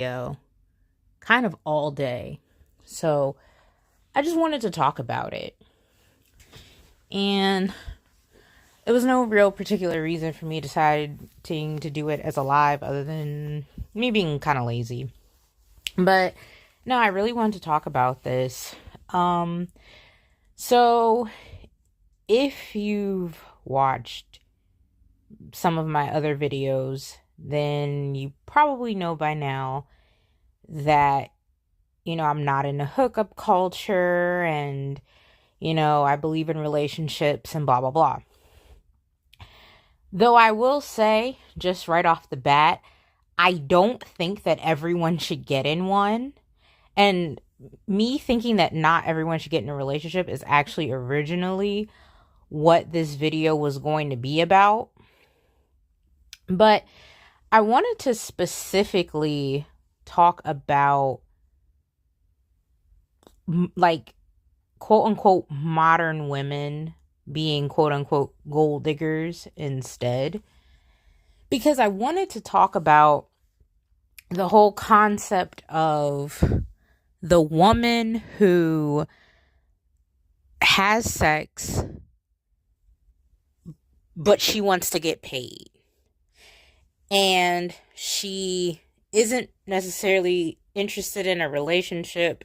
video kind of all day. So I just wanted to talk about it. And it was no real particular reason for me deciding to do it as a live other than me being kind of lazy. But no, I really wanted to talk about this. So if you've watched some of my other videos, then you probably know by now that, I'm not in a hookup culture and, I believe in relationships and blah, blah, blah. Though I will say, just right off the bat, I don't think that everyone should get in one. And me thinking that not everyone should get in a relationship is actually originally what this video was going to be about. But I wanted to specifically talk about like quote unquote modern women being quote unquote gold diggers instead. Because I wanted to talk about the whole concept of the woman who has sex, but she wants to get paid. And she isn't necessarily interested in a relationship.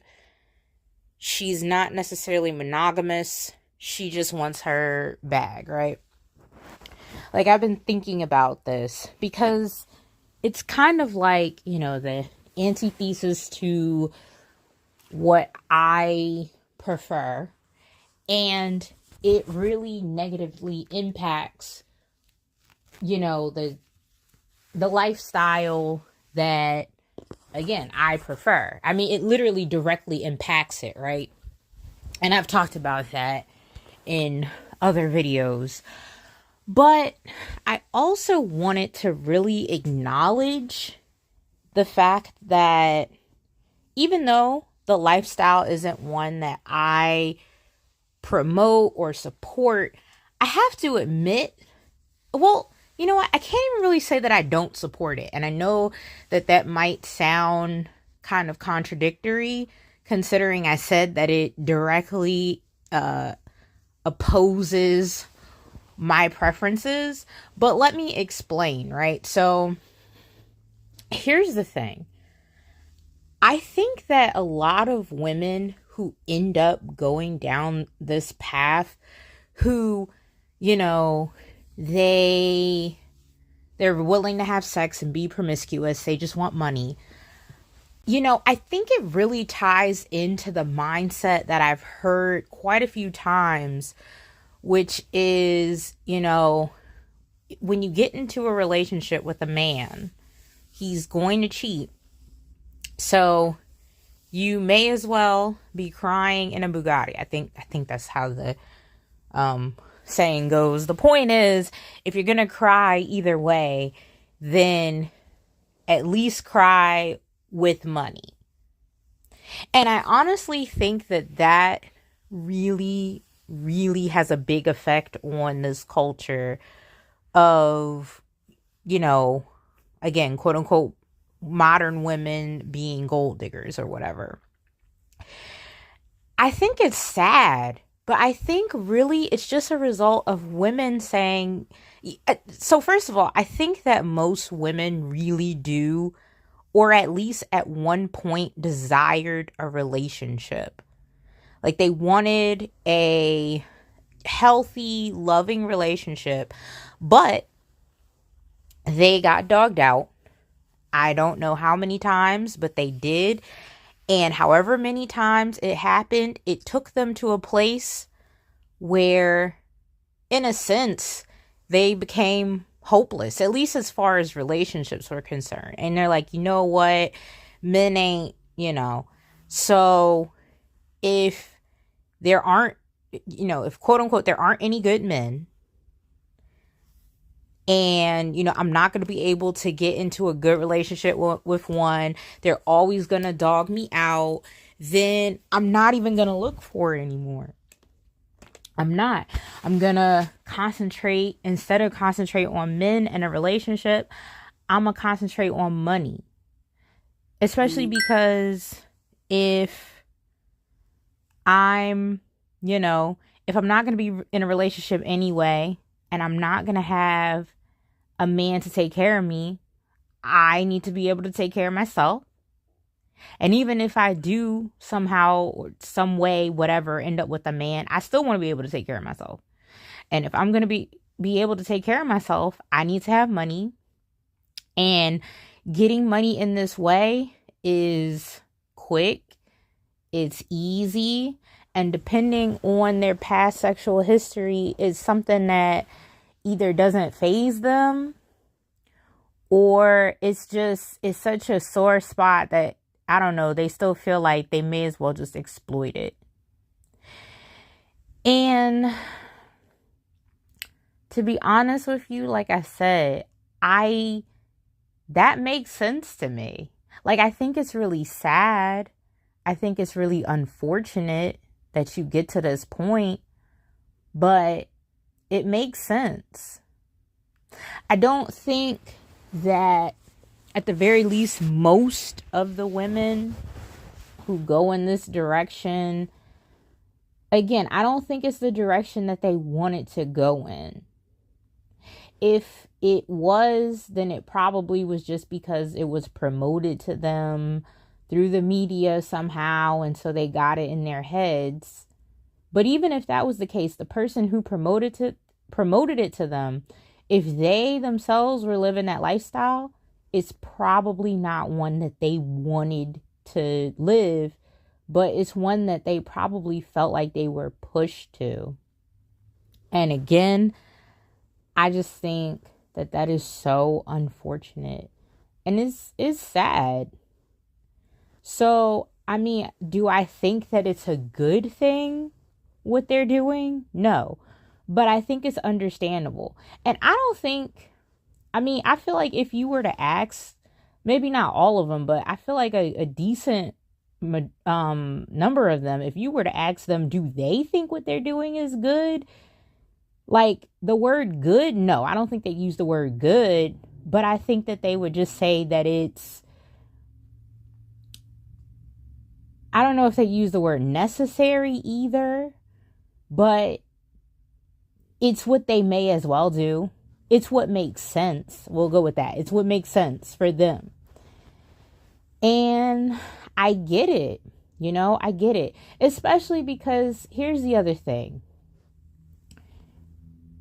She's not necessarily monogamous. She just wants her bag, right? Like, I've been thinking about this because it's kind of like, the antithesis to what I prefer. And it really negatively impacts, the lifestyle that, again, I prefer. I mean, it literally directly impacts it, right? And I've talked about that in other videos. But I also wanted to really acknowledge the fact that even though the lifestyle isn't one that I promote or support, I have to admit, well, you know what? I can't even really say that I don't support it. And I know that that might sound kind of contradictory, considering I said that it directly opposes my preferences. But let me explain, right? So here's the thing. I think that a lot of women who end up going down this path, who, they're willing to have sex and be promiscuous, they just want money. I think it really ties into the mindset that I've heard quite a few times, which is, when you get into a relationship with a man, he's going to cheat. So you may as well be crying in a Bugatti. I think that's how the saying goes. The point is, if you're going to cry either way, then at least cry with money. And I honestly think that that really, really has a big effect on this culture of, again, quote unquote, modern women being gold diggers or whatever. I think it's sad, but I think really it's just a result of women saying, so first of all, I think that most women really do, or at least at one point desired a relationship. Like they wanted a healthy, loving relationship, but they got dogged out. I don't know how many times, but they did. And however many times it happened, it took them to a place where, in a sense, they became hopeless, at least as far as relationships were concerned. And they're like, you know what? Men ain't, So if there aren't, if quote unquote, there aren't any good men, and, I'm not going to be able to get into a good relationship with one, they're always going to dog me out, then I'm not even going to look for it anymore. I'm not. I'm going to concentrate, instead of concentrate on men and a relationship, I'm going to concentrate on money. Especially because if I'm, you know, if I'm not going to be in a relationship anyway, and I'm not going to have a man to take care of me, I need to be able to take care of myself. And even if I do somehow or some way, whatever, end up with a man, I still want to be able to take care of myself. And if I'm going to be able to take care of myself, I need to have money. And getting money in this way is quick, it's easy, and depending on their past sexual history, is something that either doesn't phase them, or it's such a sore spot that I don't know, they still feel like they may as well just exploit it. And to be honest with you, like I said, I that makes sense to me. Like, I think it's really sad. I think it's really unfortunate that you get to this point, but it makes sense. I don't think that, at the very least, most of the women who go in this direction, again, I don't think it's the direction that they wanted to go in. If it was, then it probably was just because it was promoted to them through the media somehow, and so they got it in their heads. But even if that was the case, the person who promoted it to them, if they themselves were living that lifestyle, it's probably not one that they wanted to live, but it's one that they probably felt like they were pushed to. And again, I just think that is so unfortunate, and it's sad. So, I mean, do I think that it's a good thing what they're doing? No. But I think it's understandable. And I don't think, I mean, I feel like if you were to ask, maybe not all of them, but I feel like a decent number of them, if you were to ask them, do they think what they're doing is good? Like, the word good, no, I don't think they use the word good, but I think that they would just say that it's, I don't know if they use the word necessary either, but it's what they may as well do. It's what makes sense. We'll go with that. It's what makes sense for them. And I get it. I get it. Especially because here's the other thing.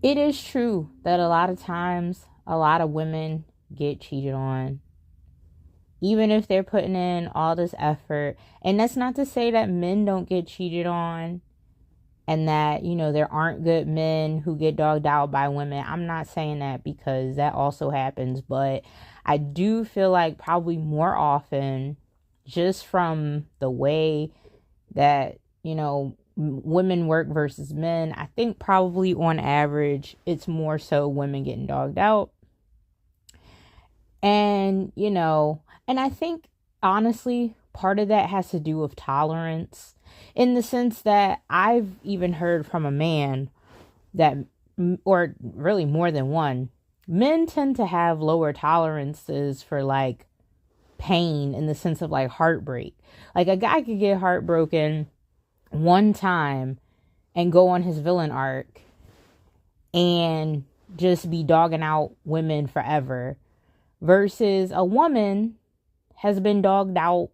It is true that a lot of times, a lot of women get cheated on, even if they're putting in all this effort. And that's not to say that men don't get cheated on and that, there aren't good men who get dogged out by women. I'm not saying that, because that also happens. But I do feel like probably more often, just from the way that, women work versus men, I think probably on average, it's more so women getting dogged out. And, and I think, honestly, part of that has to do with tolerance, in the sense that I've even heard from a man that, or really more than one, men tend to have lower tolerances for like pain, in the sense of like heartbreak. Like, a guy could get heartbroken one time and go on his villain arc and just be dogging out women forever, versus a woman has been dogged out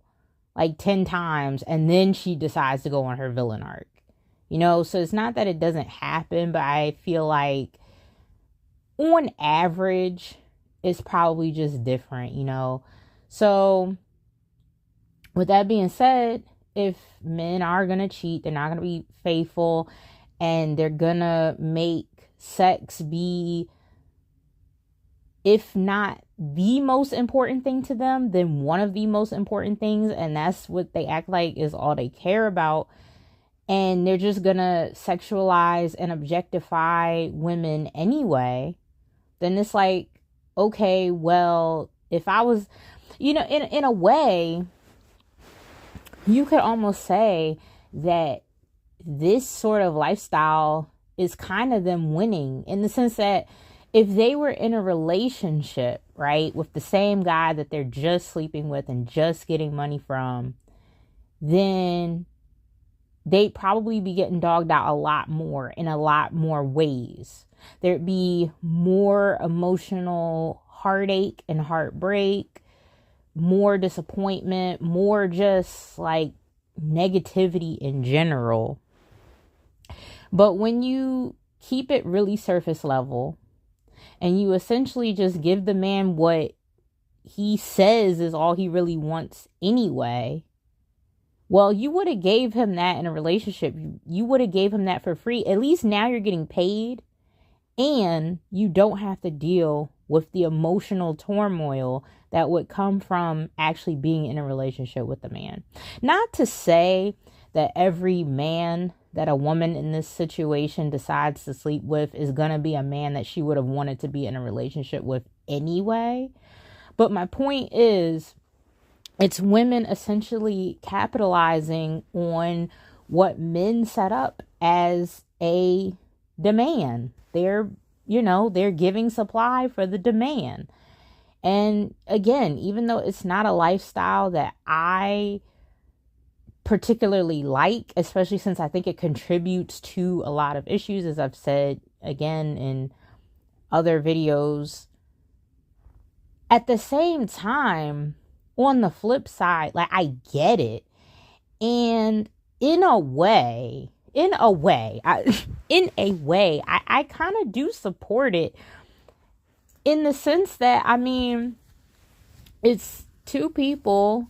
like 10 times and then she decides to go on her villain arc. So it's not that it doesn't happen, but I feel like on average it's probably just different. So with that being said, if men are gonna cheat, they're not gonna be faithful, and they're gonna make sex be, if not the most important thing to them, then one of the most important things, and that's what they act like is all they care about, and they're just gonna sexualize and objectify women anyway, then it's like, okay, well, if I was, in a way, you could almost say that this sort of lifestyle is kind of them winning, in the sense that If they were in a relationship, right, with the same guy that they're just sleeping with and just getting money from, then they'd probably be getting dogged out a lot more in a lot more ways. There'd be more emotional heartache and heartbreak, more disappointment, more just like negativity in general. But when you keep it really surface level and you essentially just give the man what he says is all he really wants anyway, well, you would have gave him that in a relationship. You would have gave him that for free. At least now you're getting paid and you don't have to deal with the emotional turmoil that would come from actually being in a relationship with the man. Not to say that every man that a woman in this situation decides to sleep with is going to be a man that she would have wanted to be in a relationship with anyway. But my point is, it's women essentially capitalizing on what men set up as a demand. They're giving supply for the demand. And again, even though it's not a lifestyle that I particularly like, especially since I think it contributes to a lot of issues, as I've said again in other videos, at the same time, on the flip side, like, I get it. And in a way, I kind of do support it, in the sense that, I mean, it's two people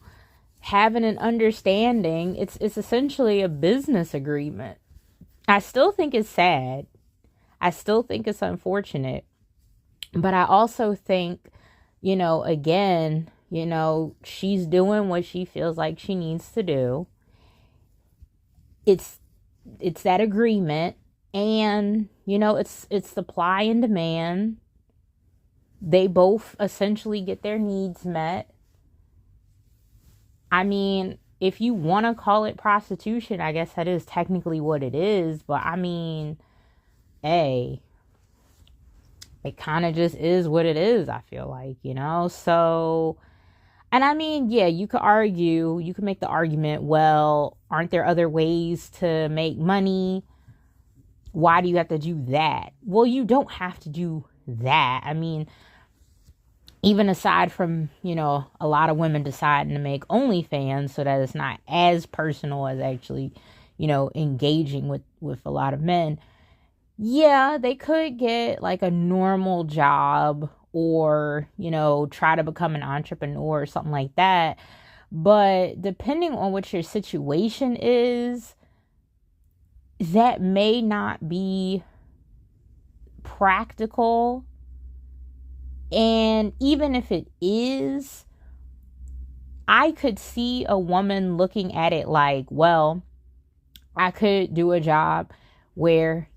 having an understanding. It's essentially a business agreement. I still think it's sad. I still think it's unfortunate. But I also think, again, she's doing what she feels like she needs to do. It's that agreement, and it's supply and demand. They both essentially get their needs met. I mean, if you want to call it prostitution, I guess that is technically what it is. But I mean, hey, it kind of just is what it is, I feel like, So, and I mean, yeah, you could make the argument, well, aren't there other ways to make money? Why do you have to do that? Well, you don't have to do that. I mean, even aside from, a lot of women deciding to make OnlyFans so that it's not as personal as actually, engaging with a lot of men. Yeah, they could get like a normal job or, try to become an entrepreneur or something like that. But depending on what your situation is, that may not be practical. And even if it is, I could see a woman looking at it like, well, I could do a job where,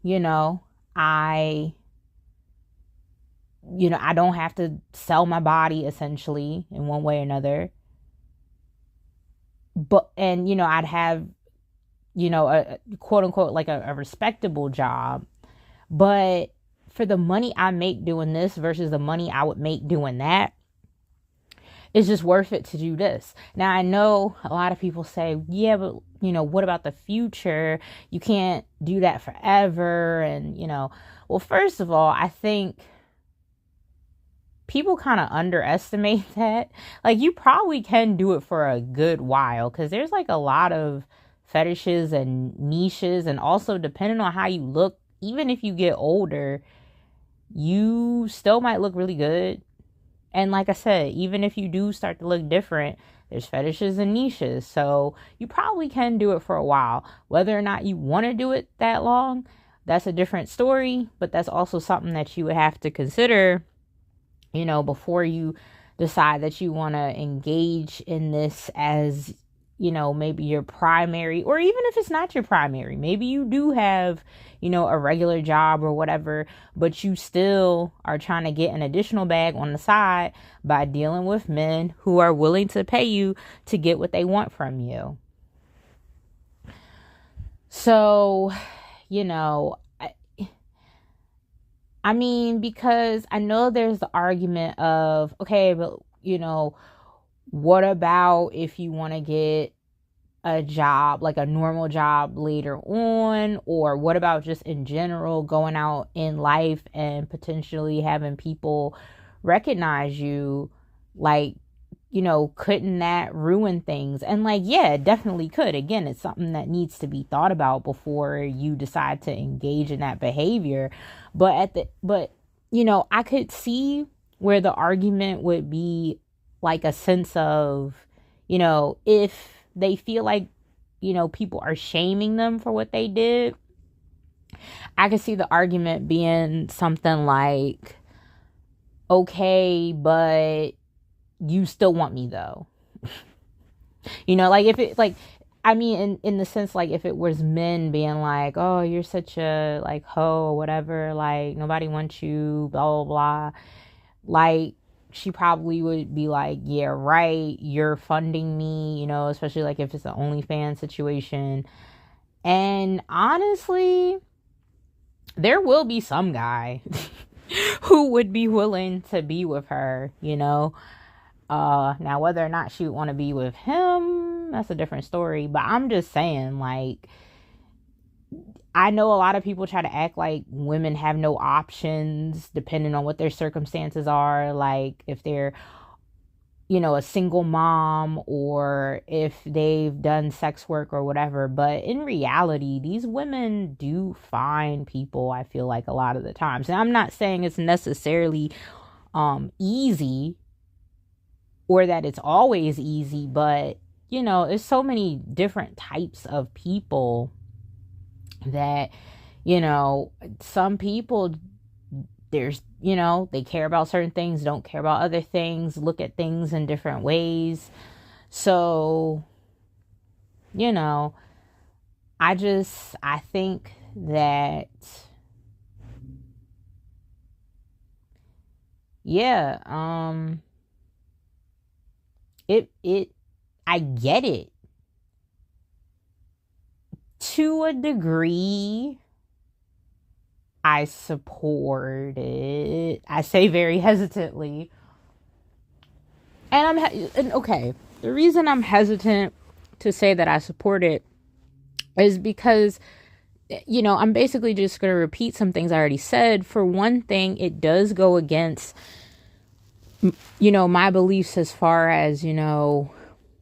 I don't have to sell my body essentially in one way or another. But, and, I'd have, a quote unquote, like a respectable job. But for the money I make doing this versus the money I would make doing that, it's just worth it to do this. Now, I know a lot of people say, yeah, but, what about the future? You can't do that forever. And, well, first of all, I think people kind of underestimate that. Like, you probably can do it for a good while, because there's like a lot of fetishes and niches, and also depending on how you look, even if you get older, you still might look really good. And like I said, even if you do start to look different, there's fetishes and niches. So you probably can do it for a while. Whether or not you want to do it that long, that's a different story. But that's also something that you would have to consider, before you decide that you want to engage in this as, maybe your primary, or even if it's not your primary, maybe you do have, a regular job or whatever, but you still are trying to get an additional bag on the side by dealing with men who are willing to pay you to get what they want from you. So, I mean, because I know there's the argument of, okay, but, what about if you want to get a job, like a normal job later on? Or what about just in general going out in life and potentially having people recognize you? Like, couldn't that ruin things? And like, yeah, it definitely could. Again, it's something that needs to be thought about before you decide to engage in that behavior. But I could see where the argument would be like a sense of, if they feel like, people are shaming them for what they did. I could see the argument being something like, okay, but you still want me though. Like if it like I mean in the sense, like if it was men being like, oh, you're such a like hoe or whatever, like nobody wants you, blah blah blah, like she probably would be like, yeah, right, you're funding me, especially like if it's an OnlyFans situation. And honestly, there will be some guy who would be willing to be with her, now whether or not she would want to be with him, that's a different story. But I'm just saying, like, I know a lot of people try to act like women have no options depending on what their circumstances are, like if they're a single mom or if they've done sex work or whatever. But in reality, these women do find people, I feel like, a lot of the times. And I'm not saying it's necessarily easy or that it's always easy, but there's so many different types of people that some people, there's they care about certain things, don't care about other things, look at things in different ways. So I think that, yeah, it I get it to a degree. I support it. I say very hesitantly. And okay, the reason I'm hesitant to say that I support it is because I'm basically just going to repeat some things I already said. For one thing, it does go against my beliefs as far as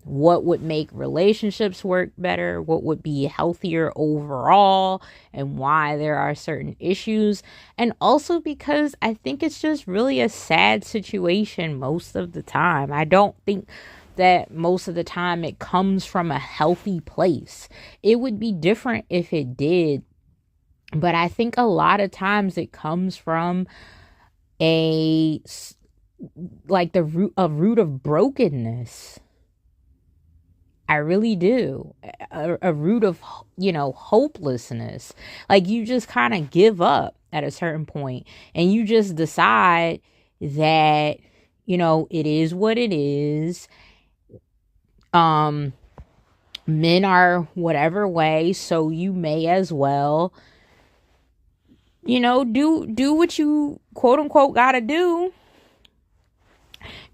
what would make relationships work better, what would be healthier overall, and why there are certain issues. And also because I think it's just really a sad situation most of the time. I don't think that most of the time it comes from a healthy place. It would be different if it did, but I think a lot of times it comes from a root of brokenness. I really do. A root of, hopelessness. Like you just kind of give up at a certain point and you just decide that, it is what it is. Men are whatever way, so you may as well, do what you quote unquote gotta do.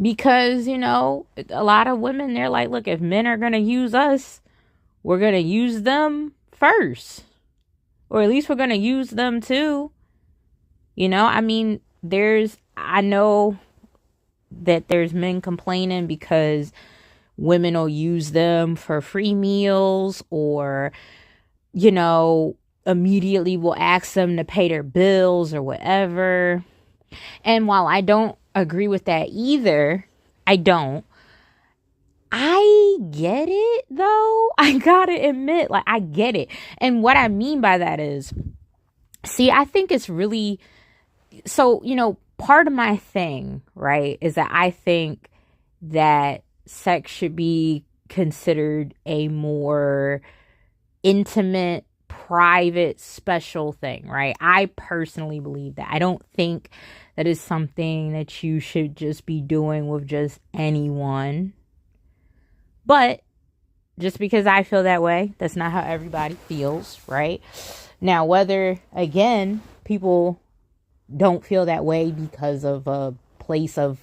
Because, a lot of women, they're like, look, if men are going to use us, we're going to use them first. Or at least we're going to use them too. I mean, I know that there's men complaining because women will use them for free meals or, immediately will ask them to pay their bills or whatever. And while I don't agree with that either, I get it though. I gotta admit, like, I get it. And what I mean by that is, see, I think it's really, so, part of my thing, right, is that I think that sex should be considered a more intimate, private, special thing, right? I personally believe that. I don't think that is something that you should just be doing with just anyone. But just because I feel that way, that's not how everybody feels, right? Now, whether, again, people don't feel that way because of a place of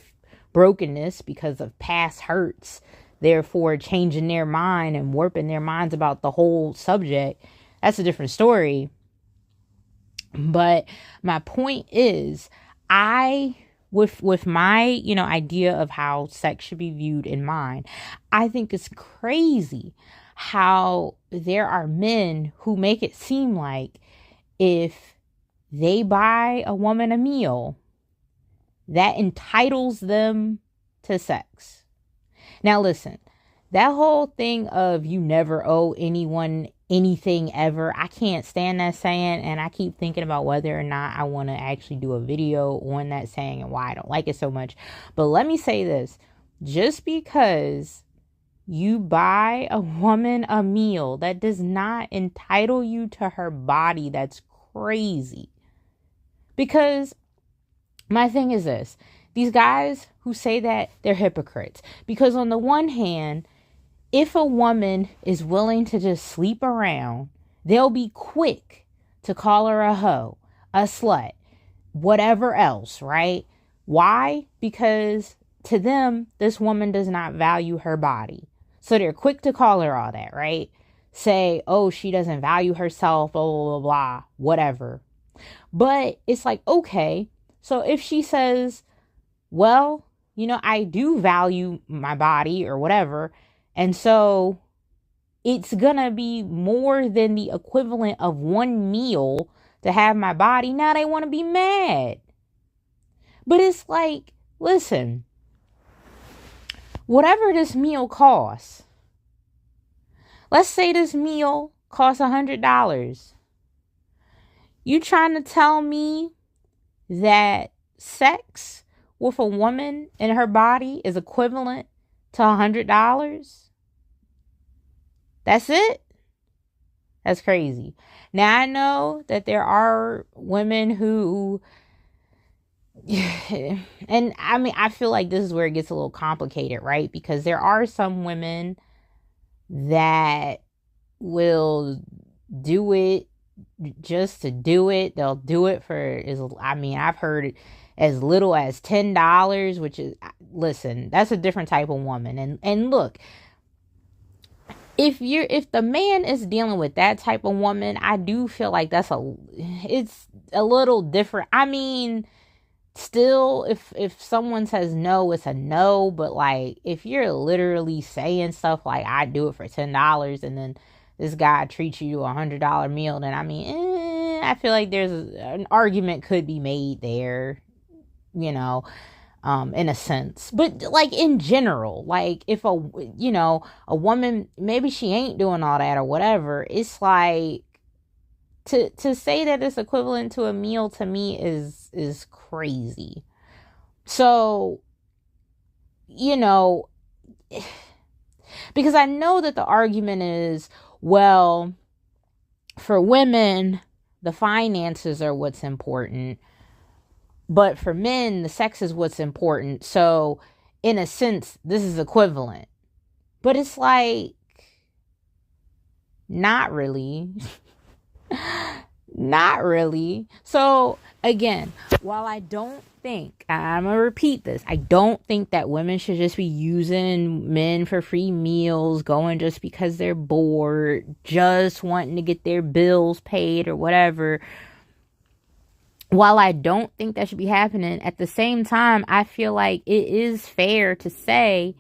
brokenness, because of past hurts, therefore changing their mind and warping their minds about the whole subject. That's a different story. But my point is, I with my, idea of how sex should be viewed in mind, I think it's crazy how there are men who make it seem like if they buy a woman a meal, that entitles them to sex. Now listen, that whole thing of you never owe anyone anything ever, I can't stand that saying, and I keep thinking about whether or not I want to actually do a video on that saying and why I don't like it so much. But let me say this, just because you buy a woman a meal, that does not entitle you to her body. That's crazy. Because my thing is this, these guys who say that, they're hypocrites. Because on the one hand, if a woman is willing to just sleep around, they'll be quick to call her a hoe, a slut, whatever else, right? Why? Because to them, this woman does not value her body. So they're quick to call her all that, right? Say, oh, she doesn't value herself, blah, blah, blah, blah, whatever. But it's like, okay, so if she says, well, I do value my body or whatever, and so it's gonna be more than the equivalent of one meal to have my body, now they want to be mad. But it's like, listen, whatever this meal costs, let's say this meal costs $100. You trying to tell me that sex with a woman in her body is equivalent to $100? That's it? That's crazy. Now I know that there are women who, and I mean, I feel like this is where it gets a little complicated, right? Because there are some women that will do it just to do it. They'll do it for, I've heard as little as $10, which is, listen, that's a different type of woman. And look, if the man is dealing with that type of woman, I do feel like it's a little different. I mean, still, if someone says no, it's a no. But like, if you're literally saying stuff like, I do it for $10, and then this guy treats you to $100 meal, then I feel like there's an argument could be made there, in a sense. But like in general, like if a woman, maybe she ain't doing all that or whatever, it's like to say that it's equivalent to a meal, to me is crazy. So, because I know that the argument is, well, for women, the finances are what's important. But for men, the sex is what's important. So, in a sense, this is equivalent. But it's like, not really. Not really. So, again, while I don't think, I'm going to repeat this, I don't think that women should just be using men for free meals, going just because they're bored, just wanting to get their bills paid or whatever. While I don't think that should be happening, at the same time, I feel like it is fair to say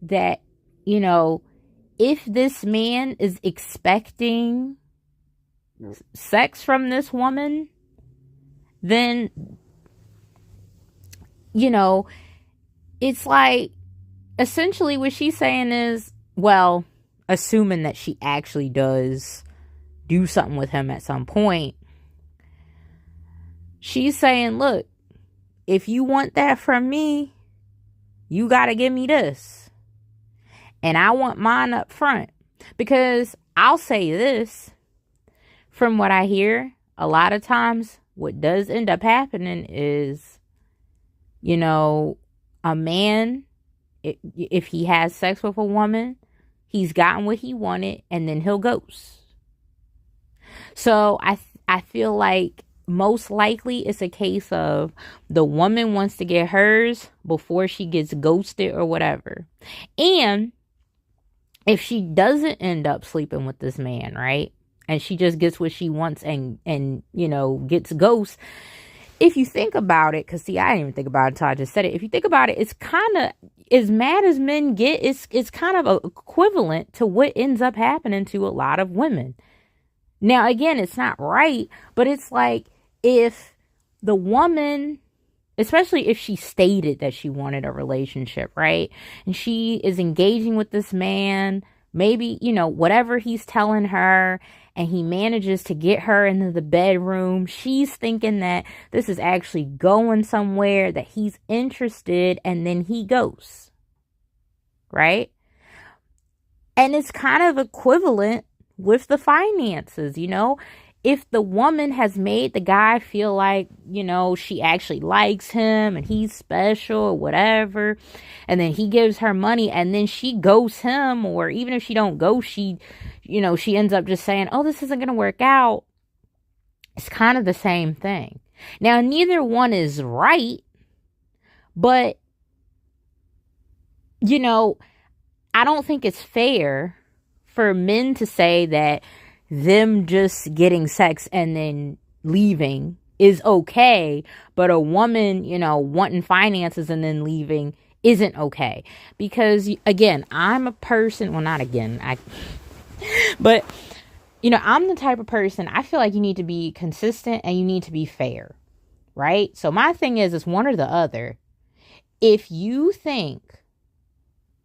that, if this man is expecting sex from this woman, then, it's like, essentially what she's saying is, well, assuming that she actually does do something with him at some point, she's saying, look, if you want that from me, you got to give me this. And I want mine up front. Because I'll say this, from what I hear, a lot of times what does end up happening is, a man, if he has sex with a woman, he's gotten what he wanted, and then he'll ghost. So I feel like most likely it's a case of the woman wants to get hers before she gets ghosted or whatever. And if she doesn't end up sleeping with this man, right? And she just gets what she wants and gets ghosts. If you think about it, because see, I didn't even think about it until I just said it. If you think about it, it's kind of, as mad as men get, it's kind of equivalent to what ends up happening to a lot of women. Now, again, it's not right, but it's like if the woman, especially if she stated that she wanted a relationship, right? And she is engaging with this man, maybe, whatever he's telling her, and he manages to get her into the bedroom. She's thinking that this is actually going somewhere, that he's interested, and then he goes, right? And it's kind of equivalent with the finances, if the woman has made the guy feel like, she actually likes him and he's special or whatever, and then he gives her money and then she ghosts him, or even if she don't ghost, she ends up just saying, oh, this isn't going to work out. It's kind of the same thing. Now, neither one is right, but, I don't think it's fair for men to say that them just getting sex and then leaving is okay, but a woman, wanting finances and then leaving isn't okay. Because again, I'm a person, well, not again, but I'm the type of person, I feel like you need to be consistent and you need to be fair, right? So my thing is, it's one or the other. If you think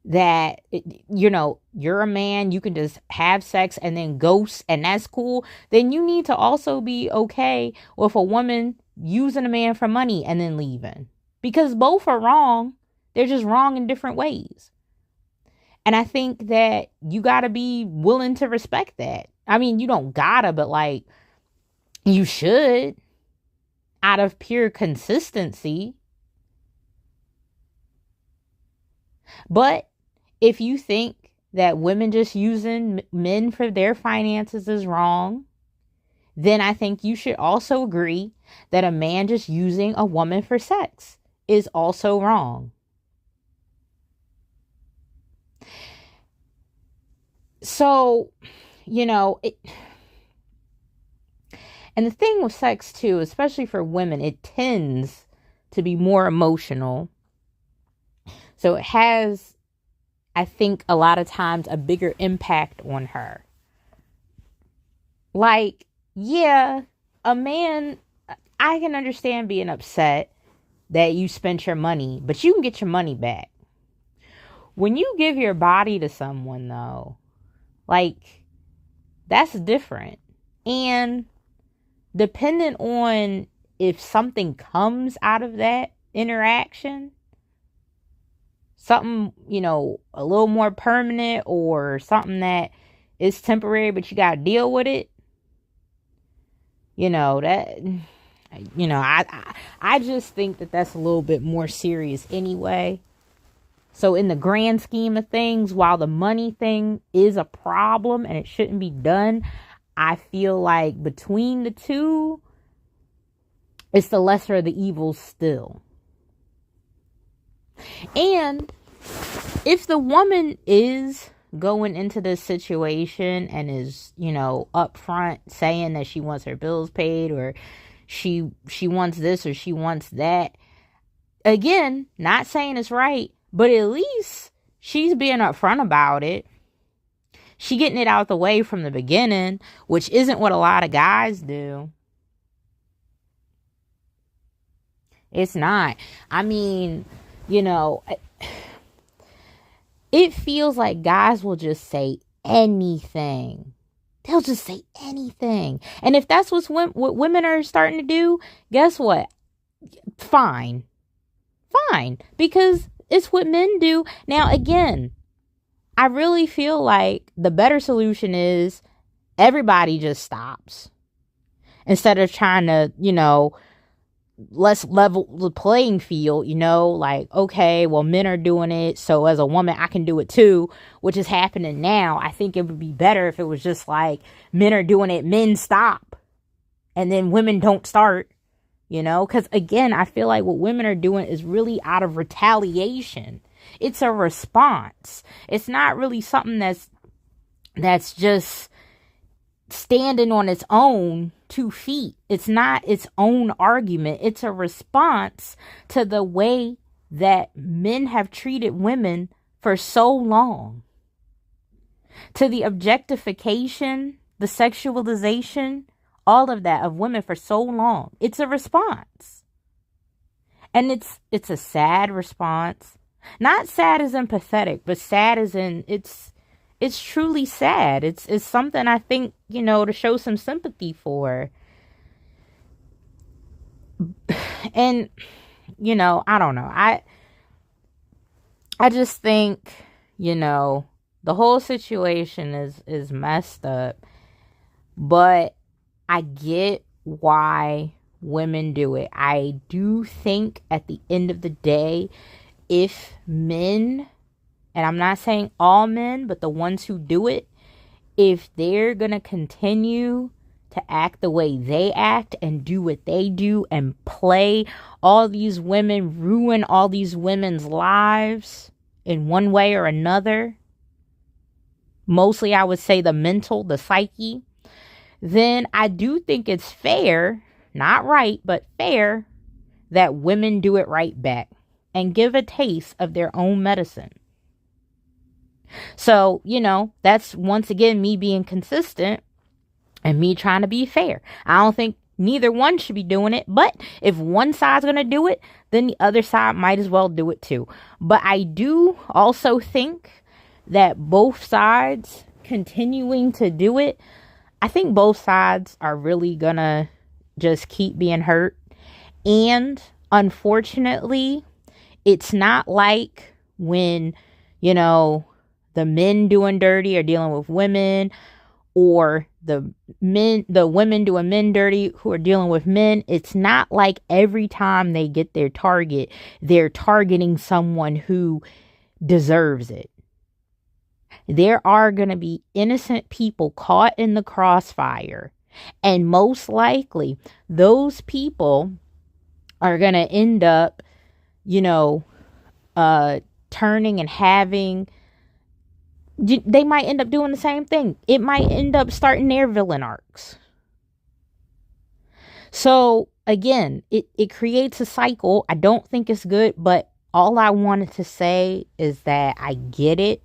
that, you're a man, you can just have sex and then ghost and that's cool, then you need to also be okay with a woman using a man for money and then leaving. Because both are wrong. They're just wrong in different ways. And I think that you got to be willing to respect that. I mean, you don't gotta, but like, you should, out of pure consistency. But if you think that women just using men for their finances is wrong, then I think you should also agree that a man just using a woman for sex is also wrong. So, and the thing with sex too, especially for women, it tends to be more emotional. So it has, I think, a lot of times a bigger impact on her. Like, yeah, a man, I can understand being upset that you spent your money, but you can get your money back. When you give your body to someone, though, like, that's different. And depending on if something comes out of that interaction, something, a little more permanent or something that is temporary, but you got to deal with it. I just think that that's a little bit more serious anyway. So in the grand scheme of things, while the money thing is a problem and it shouldn't be done, I feel like between the two, it's the lesser of the evils still. And if the woman is going into this situation and is, upfront saying that she wants her bills paid, or she wants this or she wants that, again, not saying it's right, but at least she's being upfront about it. She getting it out the way from the beginning, which isn't what a lot of guys do. It's not. I mean, it feels like guys will just say anything. They'll just say anything. And if that's what women are starting to do, guess what? Fine. Because it's what men do. Now, again, I really feel like the better solution is everybody just stops. Instead of trying to, let's level the playing field, like, okay, well, men are doing it, so as a woman, I can do it too, which is happening now. I think it would be better if it was just like, men are doing it, men stop. and then women don't start, because again, I feel like what women are doing is really out of retaliation. It's a response. It's not really something that's just standing on its own 2 feet. It's not its own argument. It's a response to the way that men have treated women for so long, to the objectification, the sexualization, all of that of women for so long. It's a response. And it's a sad response. Not sad as in pathetic, but sad as in it's truly sad. It's something I think, to show some sympathy for. And, I don't know. I just think, the whole situation is messed up. But I get why women do it. I do think at the end of the day, if men, and I'm not saying all men, but the ones who do it, if they're going to continue to act the way they act and do what they do and play all these women, ruin all these women's lives in one way or another, mostly I would say the mental, the psyche, then I do think it's fair, not right, but fair, that women do it right back and give a taste of their own medicine. So, that's once again me being consistent and me trying to be fair. I don't think neither one should be doing it, but if one side's going to do it, then the other side might as well do it too. But I do also think that both sides continuing to do it, I think both sides are really going to just keep being hurt. And unfortunately, it's not like when, the men doing dirty or dealing with women, or the women doing men dirty who are dealing with men. It's not like every time they get their target, they're targeting someone who deserves it. There are going to be innocent people caught in the crossfire. And most likely, those people are going to end up, turning and having, they might end up doing the same thing. It might end up starting their villain arcs. So again, it creates a cycle. I don't think it's good, but all I wanted to say is that I get it.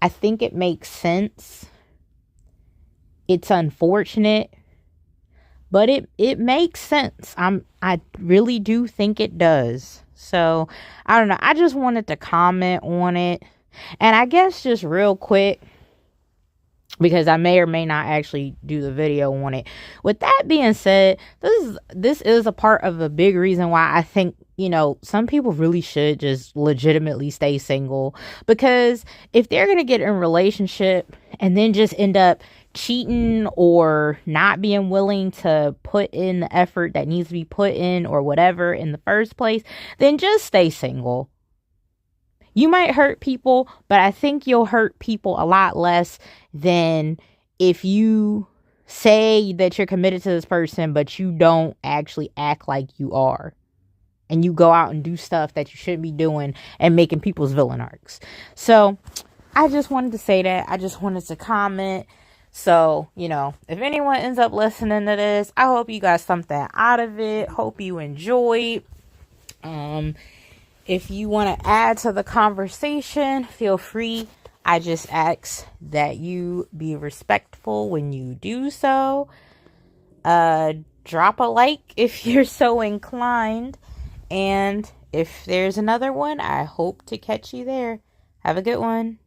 I think it makes sense. It's unfortunate, but it makes sense. I really do think it does. So, I don't know. I just wanted to comment on it. And I guess just real quick, because I may or may not actually do the video on it. With that being said, this is a part of a big reason why I think, some people really should just legitimately stay single. Because if they're going to get in a relationship and then just end up cheating or not being willing to put in the effort that needs to be put in or whatever in the first place, then just stay single. You might hurt people, but I think you'll hurt people a lot less than if you say that you're committed to this person, but you don't actually act like you are. And you go out and do stuff that you shouldn't be doing and making people's villain arcs. So, I just wanted to say that. I just wanted to comment. So, if anyone ends up listening to this, I hope you got something out of it. Hope you enjoyed. If you want to add to the conversation, feel free. I just ask that you be respectful when you do so. Drop a like if you're so inclined. And if there's another one, I hope to catch you there. Have a good one.